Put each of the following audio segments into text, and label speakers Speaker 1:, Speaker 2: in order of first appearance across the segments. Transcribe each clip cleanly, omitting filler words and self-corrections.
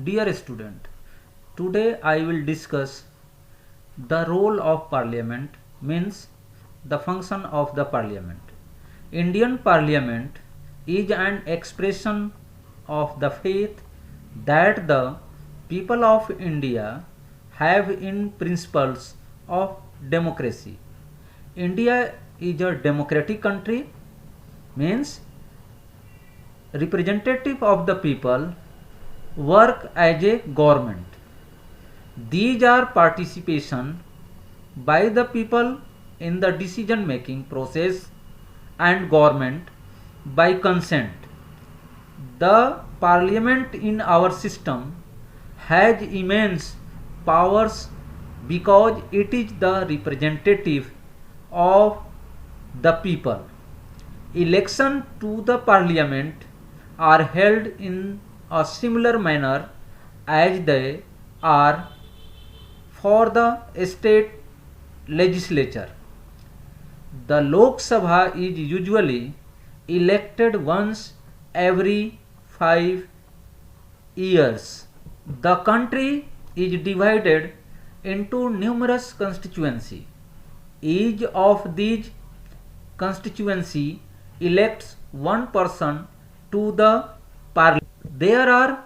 Speaker 1: Dear student, today I will discuss the role of parliament, means the function of the parliament. Indian parliament is an expression of the faith that the people of India have in principles of democracy. India is a democratic country, means representative of the people work as a government. These are participation by the people in the decision making process and government by consent. The parliament in our system has immense powers because it is the representative of the people. Election to the parliament are held in a similar manner as they are for the state legislature. The Lok Sabha is usually elected once every 5 years. The country is divided into numerous constituencies. Each of these constituency elects one person to the parliament. There are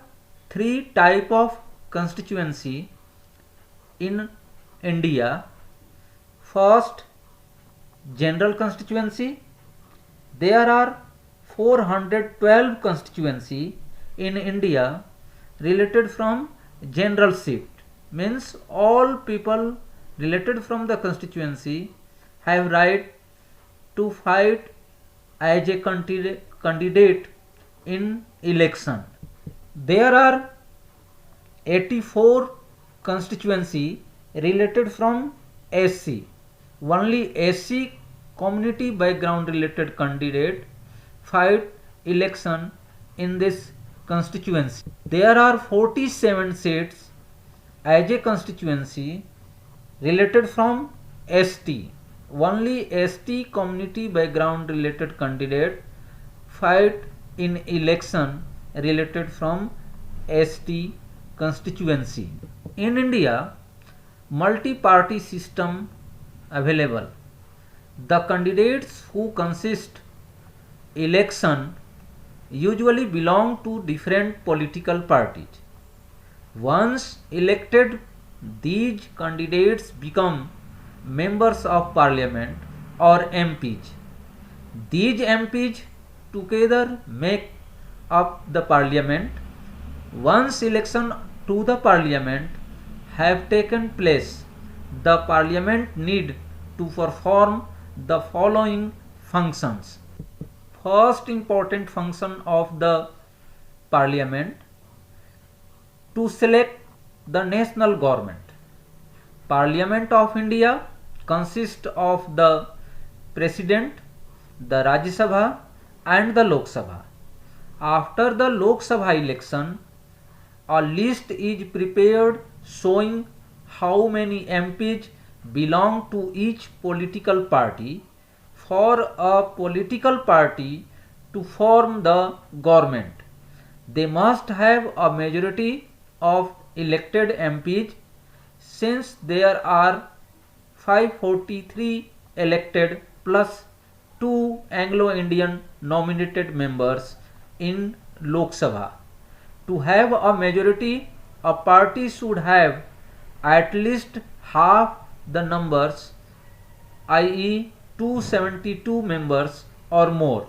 Speaker 1: three types of constituency in India. First, general constituency. There are 412 constituency in India related from general seat, means all people related from the constituency have right to fight as a candidate in election. There are 84 constituency related from SC. Only SC community background related candidate fight election in this constituency. There are 47 seats as a constituency related from ST. Only ST community background related candidate fight in election related from ST constituency. In India, multi-party system available. The candidates who consist election usually belong to different political parties. Once elected, these candidates become members of parliament or MPs. These MPs together make up the parliament. Once election to the parliament have taken place, the parliament need to perform the following functions. First important function of the parliament, to select the national government. Parliament of India consists of the President, the Rajya Sabha and the Lok Sabha. After the Lok Sabha election, a list is prepared showing how many MPs belong to each political party. For a political party to form the government, they must have a majority of elected MPs. Since there are 543 elected plus 2 Anglo-Indian nominated members in Lok Sabha. To have a majority, a party should have at least half the numbers, i.e. 272 members or more.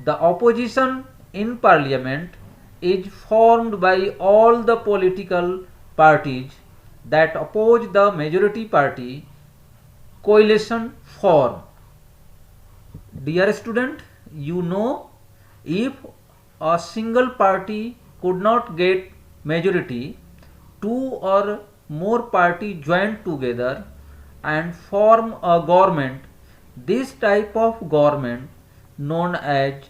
Speaker 1: The opposition in parliament is formed by all the political parties that oppose the majority party. Coalition form. Dear student, you know, if a single party could not get majority, two or more parties join together and form a government. This type of government known as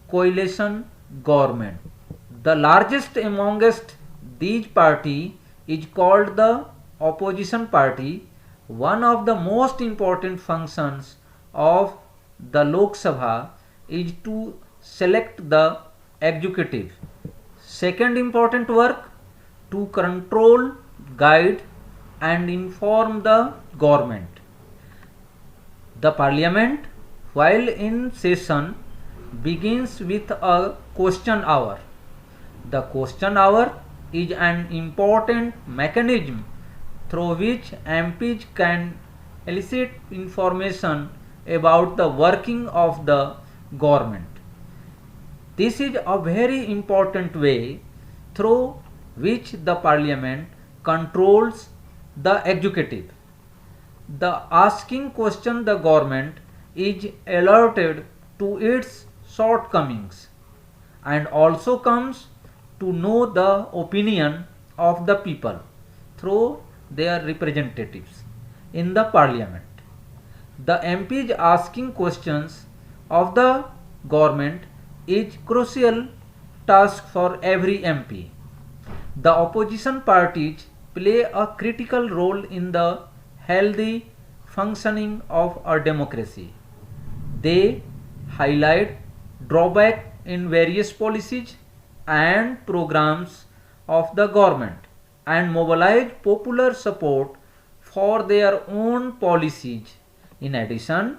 Speaker 1: coalition government. The largest amongst these parties is called the opposition party. One of the most important functions of the Lok Sabha is to select the executive. Second important work to control, guide and inform the government. The parliament, while in session, begins with a question hour. The question hour is an important mechanism through which MPs can elicit information about the working of the government. This is a very important way through which the parliament controls the executive. The asking question the government is alerted to its shortcomings and also comes to know the opinion of the people through their representatives in the parliament. The MPs asking questions of the government is crucial task for every MP. The opposition parties play a critical role in the healthy functioning of a democracy. They highlight drawback in various policies and programs of the government and mobilize popular support for their own policies. In addition,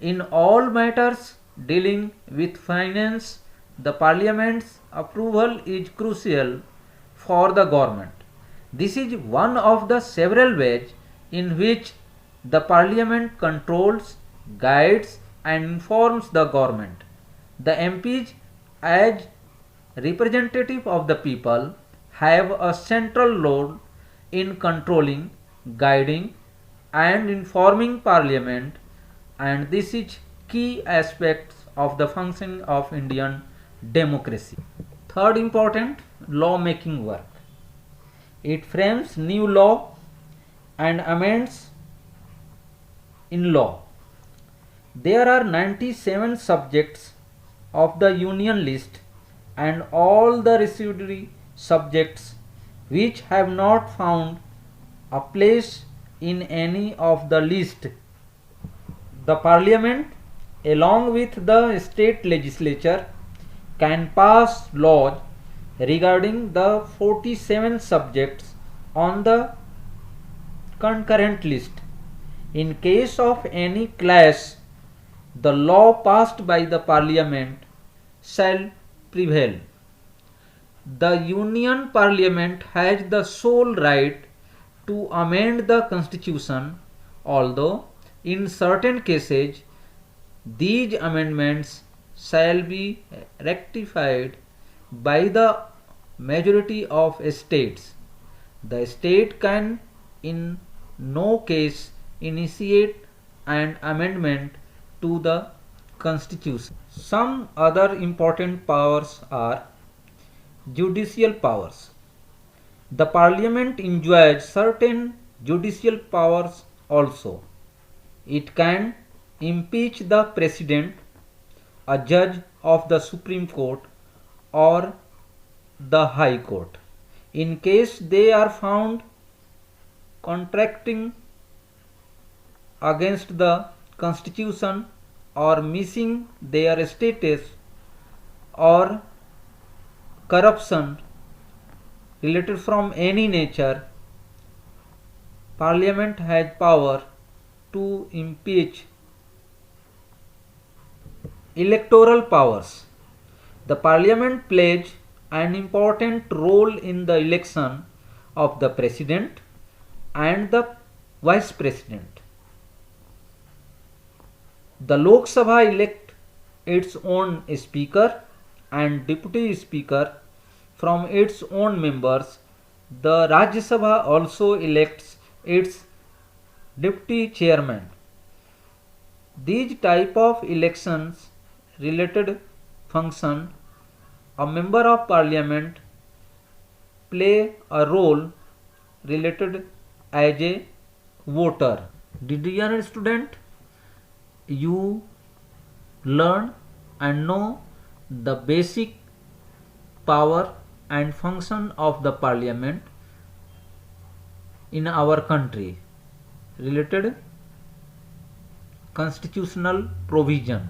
Speaker 1: in all matters dealing with finance, the parliament's approval is crucial for the government. This is one of the several ways in which the parliament controls, guides and informs the government. The MPs, as representative of the people, have a central role in controlling, guiding and informing parliament, and this is key aspects of the functioning of Indian democracy. Third important, law making work. It frames new law and amends in law. There are 97 subjects of the union list and all the residuary subjects which have not found a place in any of the list. The parliament, along with the state legislature, can pass laws regarding the 47 subjects on the concurrent list. In case of any clash, the law passed by the parliament shall prevail. The Union Parliament has the sole right to amend the constitution, although in certain cases these amendments shall be rectified by the majority of states. The state can in no case initiate an amendment to the constitution. Some other important powers are judicial powers. The parliament enjoys certain judicial powers also. It can impeach the president, a judge of the Supreme Court or the High Court, in case they are found contracting against the constitution or missing their status or corruption related from any nature. Parliament has power to impeach. Electoral powers. The parliament plays an important role in the election of the president and the vice president. The Lok Sabha elects its own speaker and deputy speaker from its own members. The Rajya Sabha also elects its deputy chairman. These type of elections related function, a member of parliament play a role related as a voter. Dear student, you learn and know the basic power and function of the parliament in our country related constitutional provision.